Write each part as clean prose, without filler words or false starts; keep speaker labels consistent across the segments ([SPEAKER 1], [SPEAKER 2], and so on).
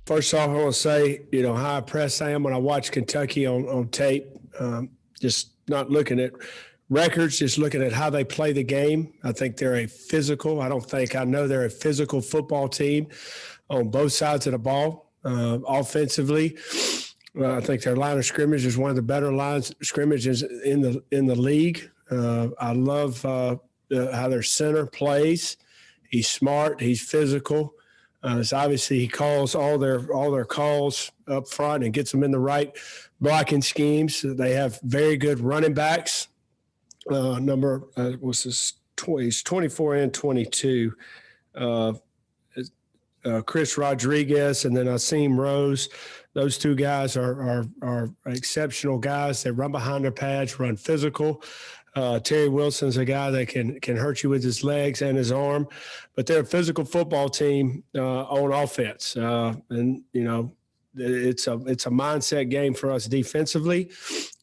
[SPEAKER 1] First off, I want to say, how impressed I am when I watch Kentucky on tape. Just not looking at records, just looking at how they play the game. I think they're I know they're a physical football team on both sides of the ball. Offensively, I think their line of scrimmage is one of the better lines of scrimmages in the league. I love how their center plays. He's smart. He's physical. So obviously he calls all their calls up front and gets them in the right blocking schemes. They have very good running backs. He's 24 and 22. Chris Rodriguez and then Asim Rose. Those two guys are exceptional guys. They run behind their pads, run physical. Terry Wilson's a guy that can hurt you with his legs and his arm, but they're a physical football team on offense. It's a mindset game for us defensively.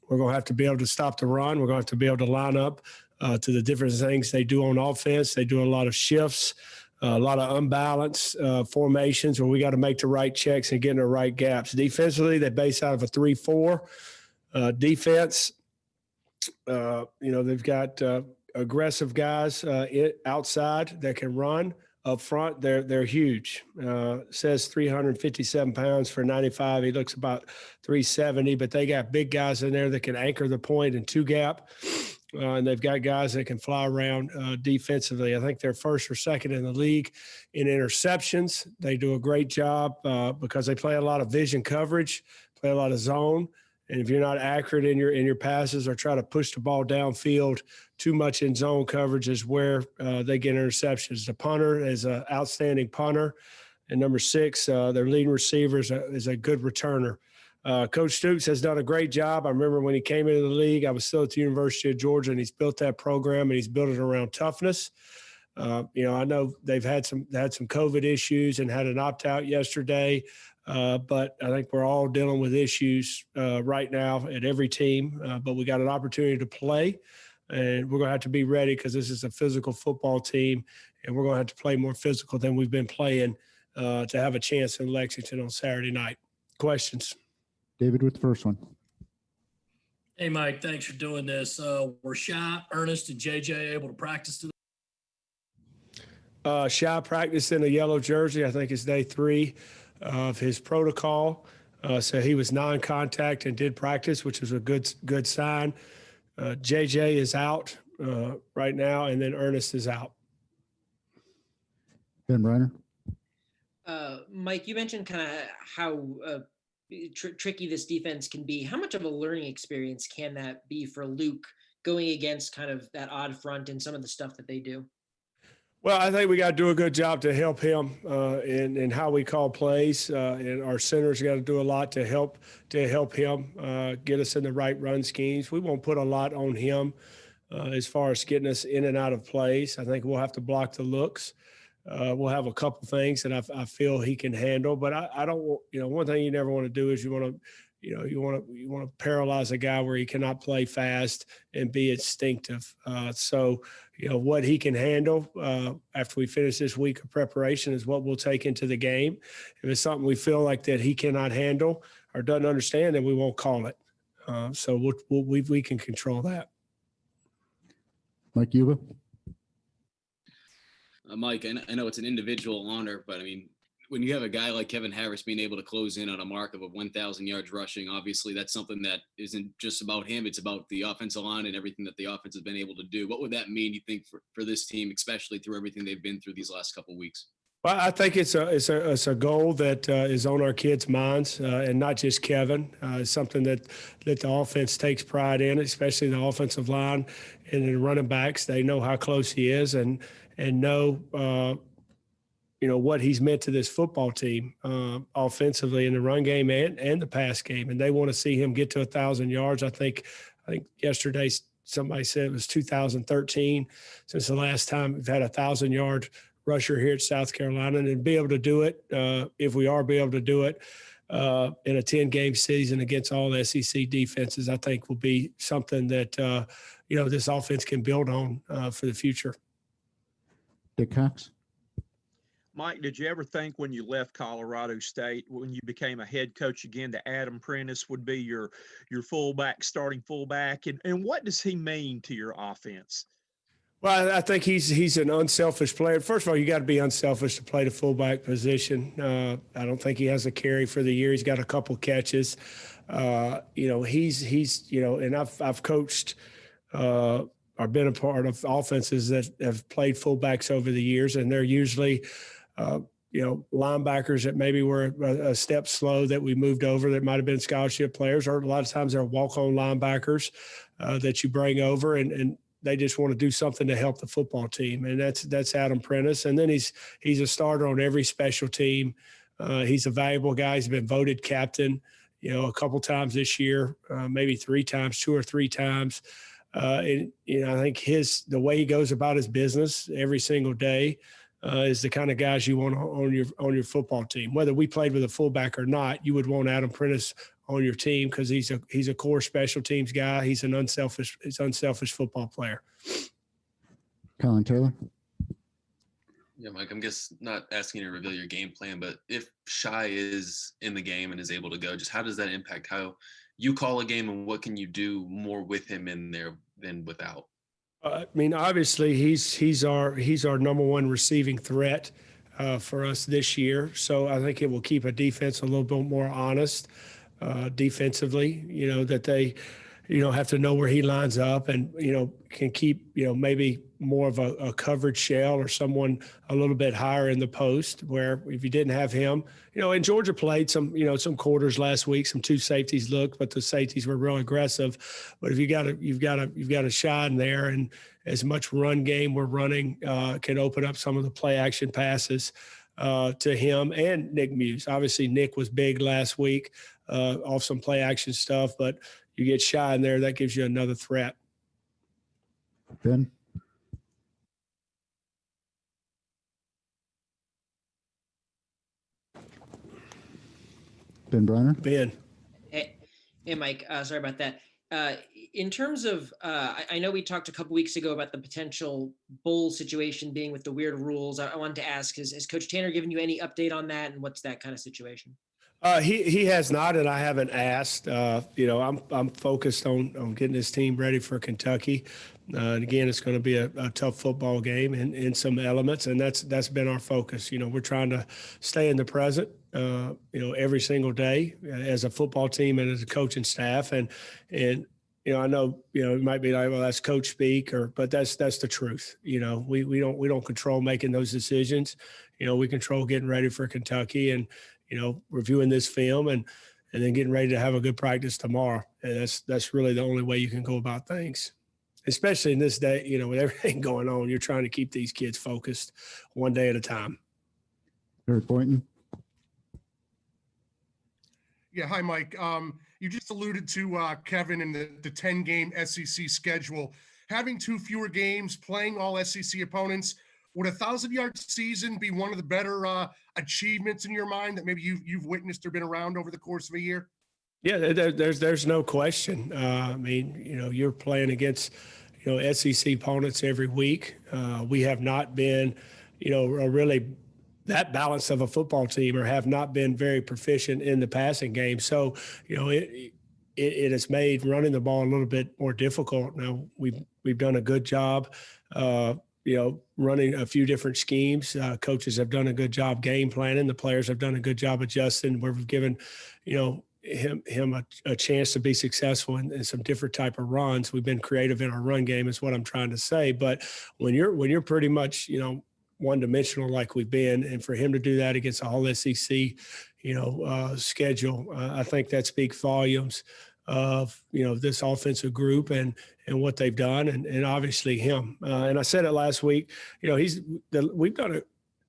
[SPEAKER 1] We're going to have to be able to stop the run. We're going to have to be able to line up to the different things they do on offense. They do a lot of shifts, a lot of unbalanced formations where we got to make the right checks and get in the right gaps. Defensively, they base out of a 3-4 defense. They've got aggressive guys outside that can run. Up front, they're huge. Says 357 pounds for 95. He looks about 370, but they got big guys in there that can anchor the point and two gap. And they've got guys that can fly around defensively. I think they're first or second in the league in interceptions. They do a great job because they play a lot of vision coverage, play a lot of zone. And if you're not accurate in your passes or try to push the ball downfield too much in zone coverage is where they get interceptions. The punter is an outstanding punter. And number 6, their leading receiver is a good returner. Coach Stoops has done a great job. I remember when he came into the league, I was still at the University of Georgia, and he's built that program, and he's built it around toughness. I know they've had some COVID issues and had an opt-out yesterday. But I think we're all dealing with issues right now at every team. But we got an opportunity to play, and we're going to have to be ready because this is a physical football team, and we're going to have to play more physical than we've been playing to have a chance in Lexington on Saturday night. Questions?
[SPEAKER 2] David with the first one.
[SPEAKER 3] Hey, Mike, thanks for doing this. Were Shai, Ernest, and JJ able to practice today?
[SPEAKER 1] Shai practiced in a yellow jersey. I think it's day 3 of his protocol. So he was non-contact and did practice, which is a good sign. JJ is out right now, and then Ernest is out.
[SPEAKER 2] Ben Reiner.
[SPEAKER 4] Mike, you mentioned kind of how tricky this defense can be. How much of a learning experience can that be for Luke going against kind of that odd front and some of the stuff that they do?
[SPEAKER 1] Well, I think we got to do a good job to help him in how we call plays, and our centers got to do a lot to help him get us in the right run schemes. We won't put a lot on him as far as getting us in and out of plays. I think we'll have to block the looks. We'll have a couple things that I feel he can handle, but I don't. One thing you never want to do is you want to paralyze a guy where he cannot play fast and be instinctive. So what he can handle after we finish this week of preparation is what we'll take into the game. If it's something we feel like that he cannot handle or doesn't understand, then we won't call it. So we can control that.
[SPEAKER 2] Mike Bobo.
[SPEAKER 5] Mike, I know it's an individual honor, but I mean, when you have a guy like Kevin Harris being able to close in on a mark of 1,000 yards rushing, obviously that's something that isn't just about him. It's about the offensive line and everything that the offense has been able to do. What would that mean, you think, for this team, especially through everything they've been through these last couple of weeks?
[SPEAKER 1] Well, I think it's a goal that is on our kids' minds, and not just Kevin. It's something that the offense takes pride in, especially the offensive line and the running backs. They know how close he is and know what he's meant to this football team offensively in the run game and the pass game. And they want to see him get to 1,000 yards. I think yesterday somebody said it was 2013 since the last time we've had 1,000-yard rusher here at South Carolina, and be able to do it if we are able to do it in a 10-game season against all SEC defenses, I think will be something that, this offense can build on for the future.
[SPEAKER 2] Dick Cox.
[SPEAKER 6] Mike, did you ever think when you left Colorado State, when you became a head coach again, that Adam Prentice would be your fullback, starting fullback? And what does he mean to your offense?
[SPEAKER 1] Well, I think he's an unselfish player. First of all, you got to be unselfish to play the fullback position. I don't think he has a carry for the year. He's got a couple catches. He's and I've coached or been a part of offenses that have played fullbacks over the years, and they're usually linebackers that maybe were a step slow that we moved over that might have been scholarship players, or a lot of times they're walk-on linebackers that you bring over and they just want to do something to help the football team. And that's Adam Prentice. And then he's a starter on every special team. He's a valuable guy. He's been voted captain, a couple times this year, maybe 3 times, 2 or 3 times. I think the way he goes about his business every single day is the kind of guys you want on your football team. Whether we played with a fullback or not, you would want Adam Prentice on your team because he's a core special teams guy. He's an unselfish football player.
[SPEAKER 2] Colin Taylor.
[SPEAKER 7] Yeah, Mike, I'm just not asking you to reveal your game plan, but if Shai is in the game and is able to go, just how does that impact how you call a game, and what can you do more with him in there than without?
[SPEAKER 1] Obviously he's our number one receiving threat for us this year. So I think it will keep a defense a little bit more honest defensively, that they, have to know where he lines up and, can keep, maybe more of a coverage shell or someone a little bit higher in the post, where if you didn't have him, and Georgia played some quarters last week, some 2 safeties looked, but the safeties were real aggressive. But if you've got a Shai in there, and as much run game we're running can open up some of the play action passes to him and Nick Muse. Obviously, Nick was big last week off some play action stuff, but you get Shai in there, that gives you another threat.
[SPEAKER 2] Ben. Ben Brenner.
[SPEAKER 1] Ben.
[SPEAKER 4] Hey, Mike, sorry about that. In terms of, I know we talked a couple weeks ago about the potential bowl situation being with the weird rules. I wanted to ask, has Coach Tanner given you any update on that, and what's that kind of situation?
[SPEAKER 1] He has not, and I haven't asked. I'm focused on getting this team ready for Kentucky. And again, it's going to be a tough football game in some elements, and that's been our focus. We're trying to stay in the present, every single day as a football team and as a coaching staff. And I know, it might be like, well, that's coach speak, but that's the truth. We don't control making those decisions. We control getting ready for Kentucky and, reviewing this film and then getting ready to have a good practice tomorrow. And that's really the only way you can go about things, especially in this day, with everything going on. You're trying to keep these kids focused one day at a time.
[SPEAKER 2] Eric Boynton.
[SPEAKER 8] Yeah. Hi, Mike. You just alluded to Kevin and the 10-game SEC schedule. Having 2 fewer games, playing all SEC opponents, would a 1,000-yard season be one of the better achievements in your mind that maybe you've witnessed or been around over the course of a year?
[SPEAKER 1] Yeah, there's no question. You're playing against, SEC opponents every week. We have not been, really that balance of a football team, or have not been very proficient in the passing game. So, it has made running the ball a little bit more difficult. Now we've done a good job, running a few different schemes. Coaches have done a good job game planning. The players have done a good job adjusting. We've given, him a chance to be successful in some different type of runs. We've been creative in our run game, is what I'm trying to say. But when you're pretty much, one-dimensional like we've been, and for him to do that against a whole SEC, schedule, I think that speaks volumes of, this offensive group and what they've done, and obviously him. And I said it last week, we've done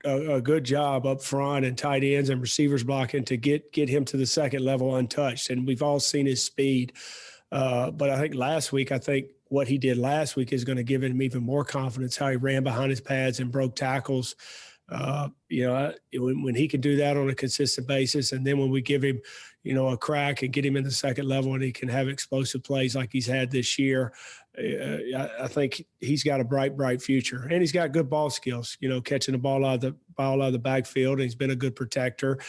[SPEAKER 1] a good job up front and tight ends and receivers blocking to get him to the second level untouched. And we've all seen his speed. But I think what he did last week is going to give him even more confidence, how he ran behind his pads and broke tackles. When he can do that on a consistent basis, and then when we give him, a crack and get him in the second level and he can have explosive plays like he's had this year, I think he's got a bright future. And he's got good ball skills, catching the ball out ball out of the backfield, and he's been a good protector.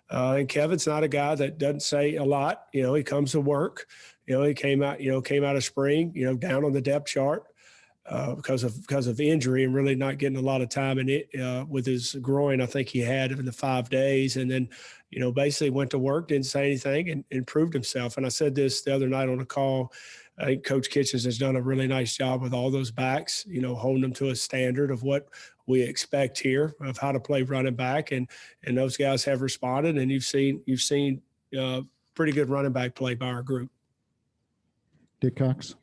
[SPEAKER 1] And Kevin's not a guy that doesn't say a lot. He comes to work. He came out of spring, down on the depth chart because of injury and really not getting a lot of time in it with his groin. I think he had in the 5 days, and then, basically went to work, didn't say anything, and improved himself. And I said this the other night on a call. I think Coach Kitchens has done a really nice job with all those backs, holding them to a standard of what we expect here of how to play running back. And those guys have responded, and you've seen pretty good running back play by our group.
[SPEAKER 2] Dick Cox.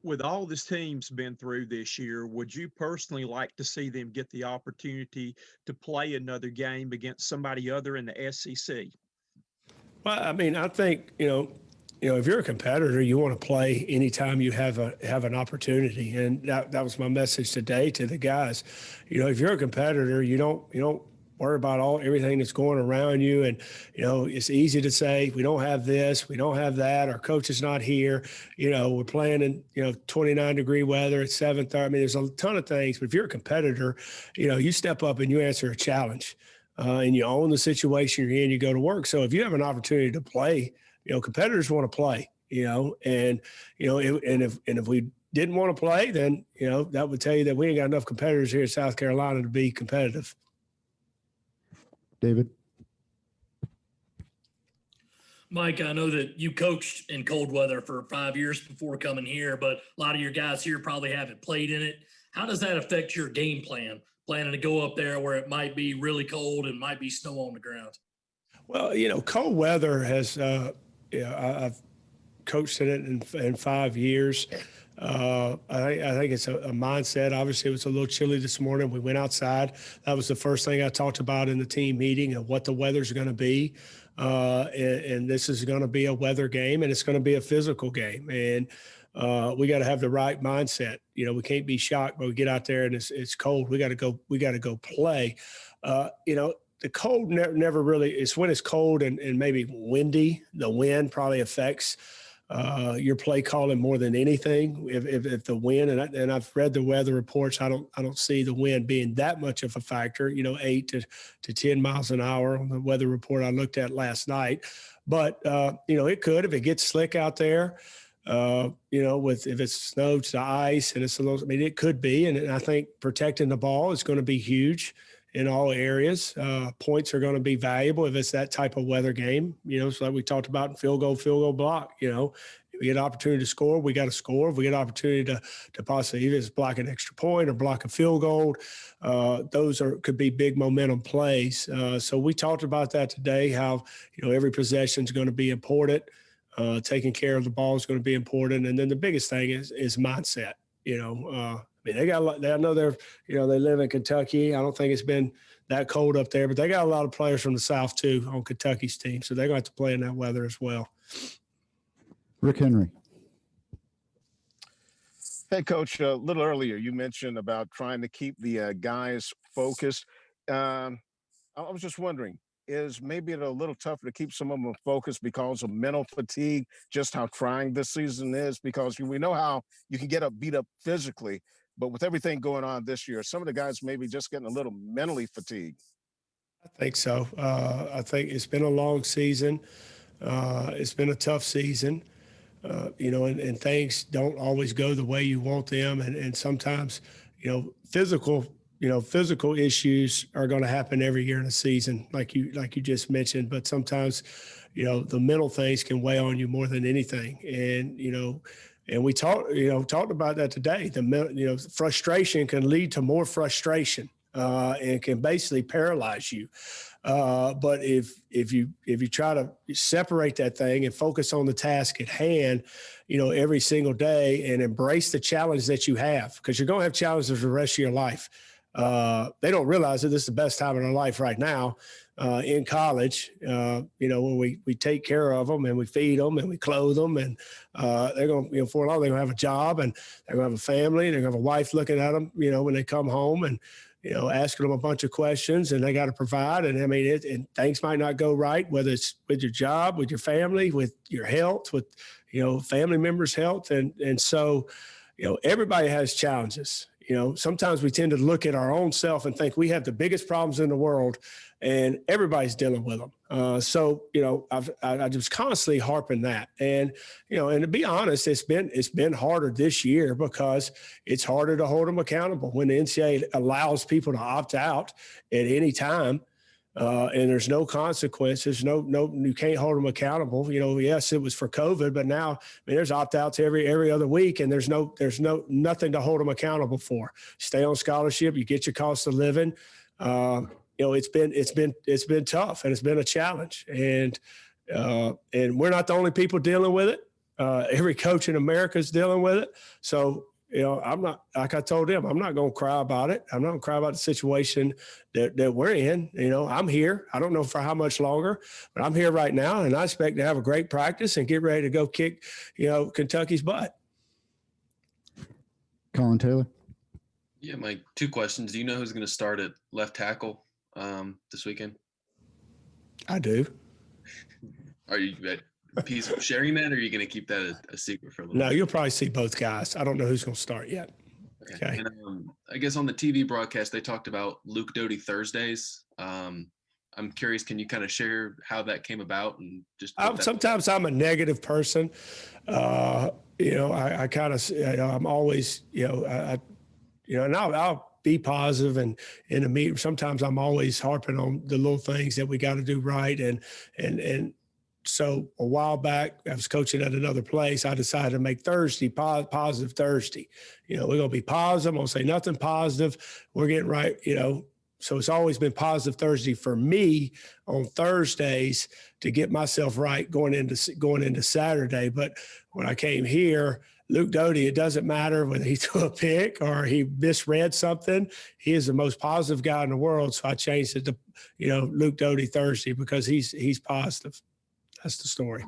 [SPEAKER 6] With all this team's been through this year, would you personally like to see them get the opportunity to play another game against somebody other in the SEC?
[SPEAKER 1] Well, I mean, I think, if you're a competitor, you want to play anytime you have an opportunity. And that was my message today to the guys. If you're a competitor, you don't worry about everything that's going around you. And, it's easy to say, we don't have this, we don't have that, our coach is not here. We're playing in, 29-degree weather at 7:30. I mean, there's a ton of things. But if you're a competitor, you step up and you answer a challenge and you own the situation you're in, you go to work. So if you have an opportunity to play, competitors want to play, and if we didn't want to play, then, that would tell you that we ain't got enough competitors here in South Carolina to be competitive.
[SPEAKER 2] David.
[SPEAKER 3] Mike, I know that you coached in cold weather for 5 years before coming here, but a lot of your guys here probably haven't played in it. How does that affect your game plan, planning to go up there where it might be really cold and might be snow on the ground?
[SPEAKER 1] Well, cold weather has, I've coached in it in 5 years. I think it's a mindset. Obviously, it was a little chilly this morning. We went outside. That was the first thing I talked about in the team meeting of what the weather's going to be. And this is going to be a weather game, and it's going to be a physical game. And we got to have the right mindset. We can't be shocked when we get out there and it's cold. We got to go play. The cold never really, it's when it's cold and maybe windy. The wind probably affects your play calling more than anything. If the wind, and I've read the weather reports, I don't see the wind being that much of a factor, 8 to 10 miles an hour on the weather report I looked at last night. But, it could, if it gets slick out there, if it's snow to ice and it's a little, it could be. And I think protecting the ball is going to be huge in all areas. Points are going to be valuable if it's that type of weather game, so like we talked about in field goal block, if we get an opportunity to score, we got to score. If we get an opportunity to possibly either block an extra point or block a field goal, those could be big momentum plays. So we talked about that today, how, every possession is going to be important. Taking care of the ball is going to be important. And then the biggest thing is mindset, they got a lot. I know they live in Kentucky. I don't think it's been that cold up there, but they got a lot of players from the South too on Kentucky's team, so they're going to have to play in that weather as well.
[SPEAKER 2] Rick Henry.
[SPEAKER 9] Hey, Coach, a little earlier you mentioned about trying to keep the guys focused. I was just wondering, is maybe it a little tougher to keep some of them focused because of mental fatigue, just how trying this season is? Because we know how you can get beat up physically, but with everything going on this year, some of the guys maybe just getting a little mentally fatigued.
[SPEAKER 1] I think so. I think it's been a long season. It's been a tough season, and things don't always go the way you want them. And sometimes, physical issues are going to happen every year in a season, like you just mentioned. But sometimes, the mental things can weigh on you more than anything. And we talked about that today. Frustration can lead to more frustration and can basically paralyze you. But if you try to separate that thing and focus on the task at hand, every single day and embrace the challenge that you have, because you're going to have challenges for the rest of your life. They don't realize that this is the best time in their life right now in college, when we take care of them and we feed them and we clothe them, and they're going to, for long, they're going to have a job and they're going to have a family and they're going to have a wife looking at them, when they come home and, asking them a bunch of questions, and they got to provide. And and things might not go right, whether it's with your job, with your family, with your health, with, family members' health. And so, everybody has challenges, sometimes we tend to look at our own self and think we have the biggest problems in the world, and everybody's dealing with them. I just constantly harping that, and to be honest, it's been harder this year because it's harder to hold them accountable when the NCAA allows people to opt out at any time. And there's no consequences. No, you can't hold them accountable. Yes, it was for COVID, but now, there's opt-outs every other week, and there's nothing to hold them accountable for. Stay on scholarship. You get your cost of living. It's been tough, and it's been a challenge. And we're not the only people dealing with it. Every coach in America is dealing with it. So, I'm not, like I told them, I'm not going to cry about it. I'm not going to cry about the situation that we're in. I'm here. I don't know for how much longer, but I'm here right now, and I expect to have a great practice and get ready to go kick, Kentucky's butt.
[SPEAKER 2] Colin Taylor.
[SPEAKER 7] Yeah, Mike, 2 questions. Do you know who's going to start at left tackle this weekend?
[SPEAKER 1] I do.
[SPEAKER 7] Are you at peace with sharing that, or are you going to keep that a secret for a little
[SPEAKER 1] No,
[SPEAKER 7] bit?
[SPEAKER 1] you'll probably see both guys. I don't know who's going to start yet. Okay.
[SPEAKER 7] And I guess on the TV broadcast, they talked about Luke Doty Thursdays. I'm curious, can you kind of share how that came about? And just
[SPEAKER 1] sometimes I'm a negative person. I kind of, I'm always, and I'll be positive, and in a meeting, sometimes I'm always harping on the little things that we got to do right. And so a while back, I was coaching at another place. I decided to make Thursday positive Thursday. We're going to be positive. I'm going to say nothing positive. We're getting right, So it's always been positive Thursday for me on Thursdays to get myself right going into Saturday. But when I came here, Luke Doty, it doesn't matter whether he threw a pick or he misread something. He is the most positive guy in the world. So I changed it to, Luke Doty Thursday because he's positive. That's the story.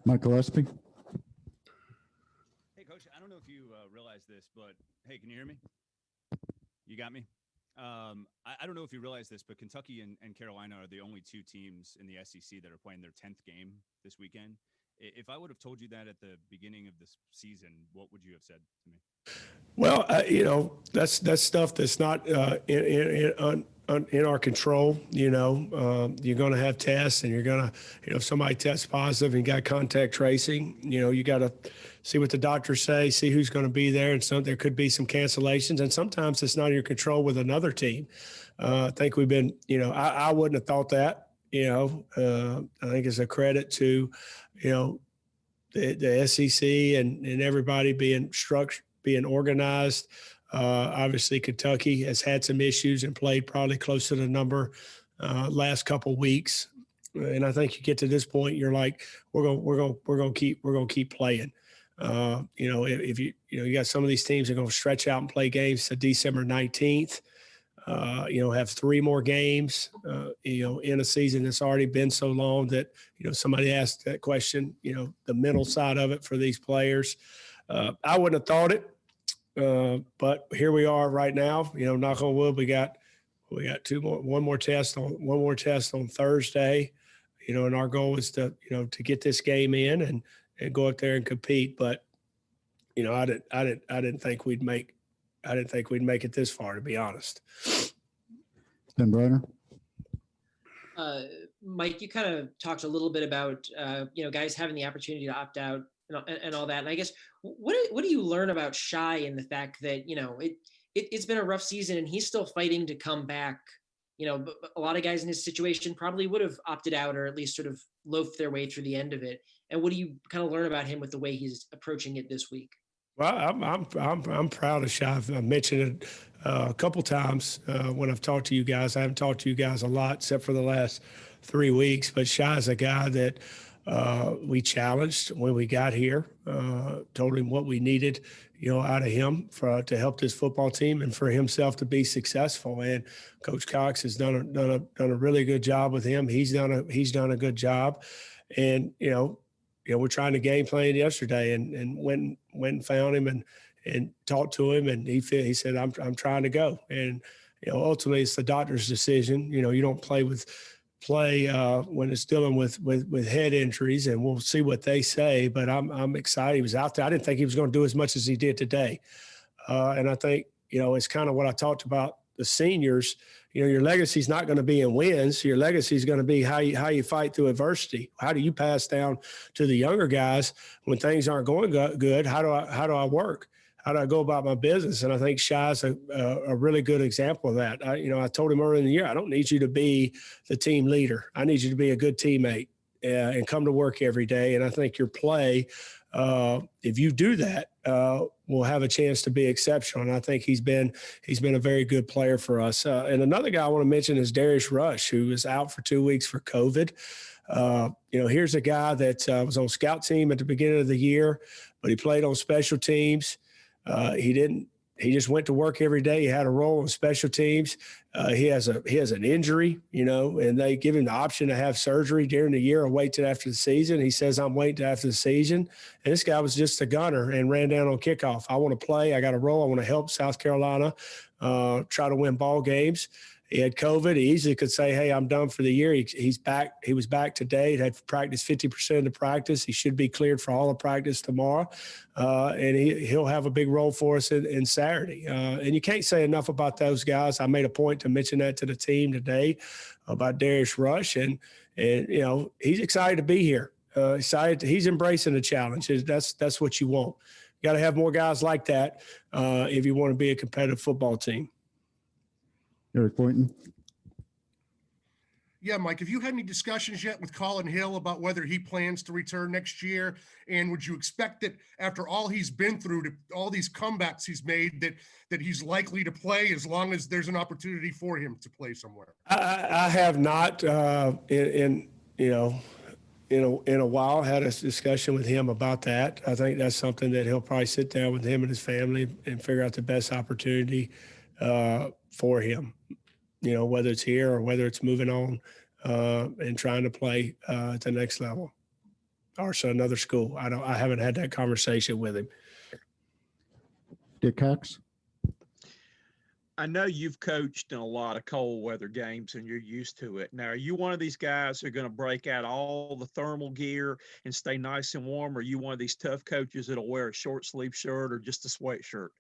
[SPEAKER 2] Michael Espy.
[SPEAKER 10] Hey, Coach, I don't know if you realize this, but hey, can you hear me? You got me? I don't know if you realize this, but Kentucky and Carolina are the only 2 teams in the SEC that are playing their 10th game this weekend. If I would have told you that at the beginning of this season, what would you have said to me?
[SPEAKER 1] Well, that's stuff that's not in our control. You're going to have tests, and you're going to, if somebody tests positive and you got contact tracing, you got to see what the doctors say, see who's going to be there. And there could be some cancellations, and sometimes it's not in your control with another team. I think we've been, I wouldn't have thought that, I think it's a credit to, the SEC and everybody being structured, being organized. Obviously, Kentucky has had some issues and played probably close to the number last couple of weeks. And I think you get to this point, you're like, we're going to keep playing. If you got some of these teams that are going to stretch out and play games to December 19th. Have 3 more games, in a season that's already been so long that, somebody asked that question, the mental side of it for these players. I wouldn't have thought it, but here we are right now, knock on wood, we got one more test on Thursday, and our goal is to get this game in and go up there and compete. But, I didn't think we'd make it this far, to be honest.
[SPEAKER 2] Ben Briner.
[SPEAKER 4] Mike, you kind of talked a little bit about, guys having the opportunity to opt out and all that. And I guess, what do you learn about Shai in the fact that, it's been a rough season and he's still fighting to come back? A lot of guys in his situation probably would have opted out or at least sort of loafed their way through the end of it. And what do you kind of learn about him with the way he's approaching it this week?
[SPEAKER 1] Well, I'm proud of Shai. I've mentioned it a couple times when I've talked to you guys. I haven't talked to you guys a lot except for the last 3 weeks. But Shai's a guy that we challenged when we got here. Told him what we needed, out of him to help this football team and for himself to be successful. And Coach Cox has done a really good job with him. He's done a good job, and we're trying to game plan yesterday and went and found him and talked to him, and he said, I'm trying to go. And, ultimately it's the doctor's decision. You don't play when it's dealing with head injuries, and we'll see what they say, but I'm excited. He was out there. I didn't think he was going to do as much as he did today. And I think, it's kind of what I talked about the seniors. Your legacy is not going to be in wins. Your legacy is going to be how you fight through adversity. How do you pass down to the younger guys when things aren't going good? How do I work? How do I go about my business? And I think Shai's a really good example of that. I told him earlier in the year, I don't need you to be the team leader. I need you to be a good teammate and come to work every day. And I think your play, if you do that, will have a chance to be exceptional. And I think he's been a very good player for us. And another guy I want to mention is Darius Rush, who was out for 2 weeks for COVID. Here's a guy that was on scout team at the beginning of the year, but he played on special teams. He just went to work every day. He had a role on special teams. He has an injury, and they give him the option to have surgery during the year or wait till after the season. He says, I'm waiting till after the season. And this guy was just a gunner and ran down on kickoff. I want to play. I got a role. I want to help South Carolina try to win ball games. He had COVID. He easily could say, hey, I'm done for the year. He's back. He was back today. He had practiced 50% of the practice. He should be cleared for all the practice tomorrow. And he'll have a big role for us in Saturday. And you can't say enough about those guys. I made a point to mention that to the team today about Darius Rush. And he's excited to be here. He's embracing the challenge. That's what you want. You got to have more guys like that if you want to be a competitive football team.
[SPEAKER 2] Eric Boynton.
[SPEAKER 8] Yeah, Mike, have you had any discussions yet with Colin Hill about whether he plans to return next year? And would you expect that after all he's been through, all these comebacks he's made, that he's likely to play as long as there's an opportunity for him to play somewhere?
[SPEAKER 1] I have not in a while had a discussion with him about that. I think that's something that he'll probably sit down with him and his family and figure out the best opportunity for him, whether it's here or whether it's moving on and trying to play at the next level or so another school. I haven't had that conversation with him.
[SPEAKER 2] Dick Cox.
[SPEAKER 6] I know you've coached in a lot of cold weather games and you're used to it. Now, are you one of these guys who are going to break out all the thermal gear and stay nice and warm? Or are you one of these tough coaches that'll wear a short sleeve shirt or just a sweatshirt?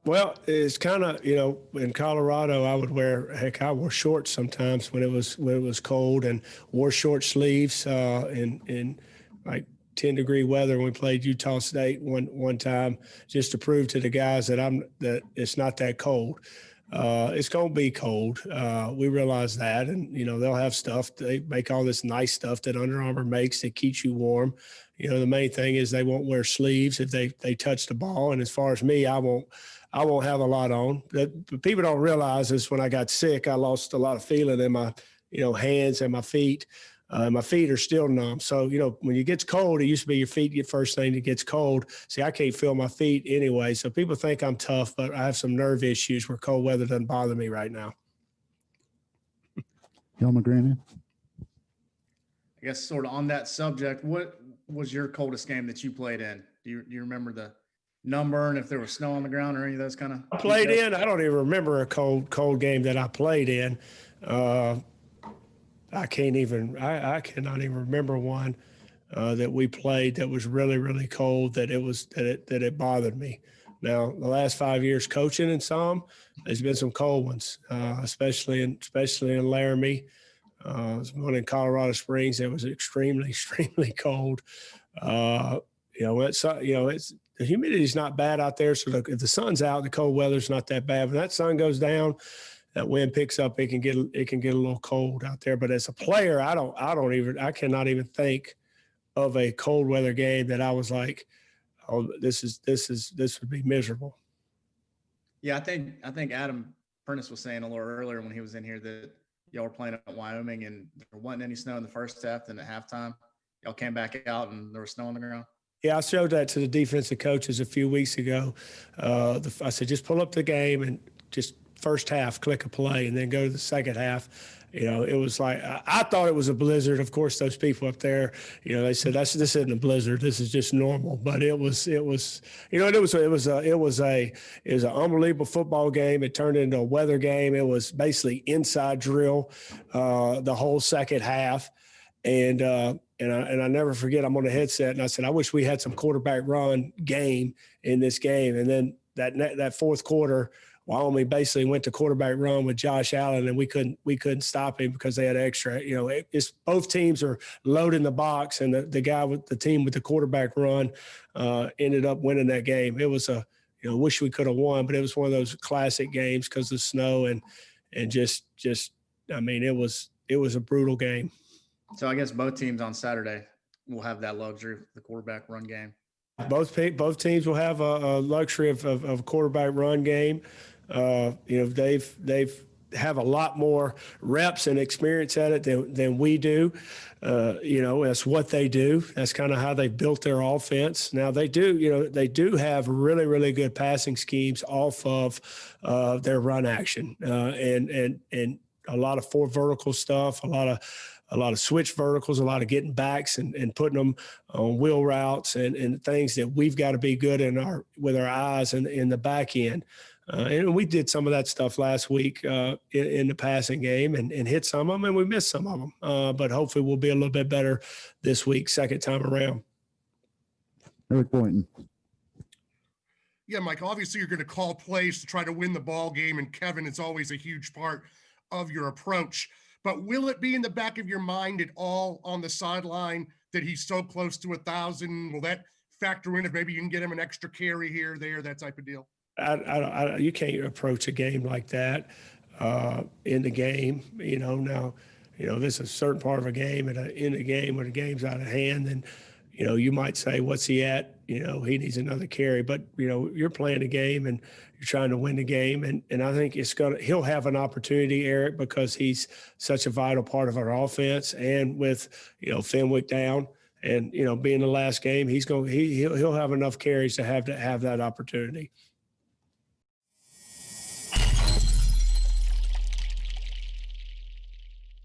[SPEAKER 1] Well, it's kind of, in Colorado, I wore shorts sometimes when it was cold and wore short sleeves in like 10-degree weather when we played Utah State one time, just to prove to the guys that it's not that cold. It's going to be cold. We realize that. And, they'll have stuff. They make all this nice stuff that Under Armour makes that keeps you warm. The main thing is they won't wear sleeves if they touch the ball. And as far as me, I won't have a lot on. But people don't realize is when I got sick, I lost a lot of feeling in my, hands and my feet. My feet are still numb. So, when it gets cold, it used to be your feet get first thing that gets cold. See, I can't feel my feet anyway. So people think I'm tough, but I have some nerve issues where cold weather doesn't bother me right now.
[SPEAKER 2] Bill McGraney.
[SPEAKER 11] I guess sort of on that subject, what was your coldest game that you played in? Do you remember the number and if there was snow on the ground or any of those kind of?
[SPEAKER 1] I played in. I don't even remember a cold game that I played in. I cannot even remember one that we played that was really, really cold that it bothered me. Now, the last 5 years coaching in some, there's been some cold ones, especially in Laramie. There's one in Colorado Springs that was extremely, extremely cold. The humidity's not bad out there. So if the sun's out, the cold weather's not that bad. When that sun goes down, that wind picks up, it can get a little cold out there. But as a player, I cannot even think of a cold weather game that I was like, oh, this would be miserable.
[SPEAKER 11] Yeah, I think Adam Prentice was saying a little earlier when he was in here that y'all were playing at Wyoming and there wasn't any snow in the first half, and at halftime, y'all came back out and there was snow on the ground.
[SPEAKER 1] Yeah, I showed that to the defensive coaches a few weeks ago. I said, just pull up the game and just first half, click a play, and then go to the second half. It was like I thought it was a blizzard. Of course, those people up there, they said this isn't a blizzard. This is just normal. But it was an unbelievable football game. It turned into a weather game. It was basically inside drill the whole second half, and I never forget. I'm on the headset, and I said, I wish we had some quarterback run game in this game. And then that fourth quarter, Wyoming basically went to quarterback run with Josh Allen, and we couldn't stop him because they had extra. You know, it's both teams are loading the box, and the guy with the team with the quarterback run ended up winning that game. It was wish we could have won, but it was one of those classic games because of snow and just I mean, it was a brutal game.
[SPEAKER 11] So I guess both teams on Saturday will have that luxury of the quarterback run game.
[SPEAKER 1] Both teams will have a luxury of quarterback run game. They've have a lot more reps and experience at it than we do. That's what they do. That's kind of how they built their offense. Now they do have really, really good passing schemes off of their run action and a lot of four vertical stuff, a lot of switch verticals, a lot of getting backs and putting them on wheel routes and things that we've got to be good with our eyes in the back end. And we did some of that stuff last week in the passing game and hit some of them, and we missed some of them. But hopefully we'll be a little bit better this week, second time around.
[SPEAKER 2] Eric Boynton.
[SPEAKER 8] Yeah, Mike, obviously you're going to call plays to try to win the ball game, and Kevin is always a huge part of your approach. But will it be in the back of your mind at all on the sideline that he's so close to 1,000? Will that factor in if maybe you can get him an extra carry here, there, that type of deal?
[SPEAKER 1] You can't approach a game like that in the game. Now, this is a certain part of a game in the game when the game's out of hand, then, you might say, what's he at? He needs another carry. But, you're playing a game and you're trying to win the game. And I think he'll have an opportunity, Eric, because he's such a vital part of our offense. And with, Fenwick down and, being the last game, he'll have enough carries to have that opportunity.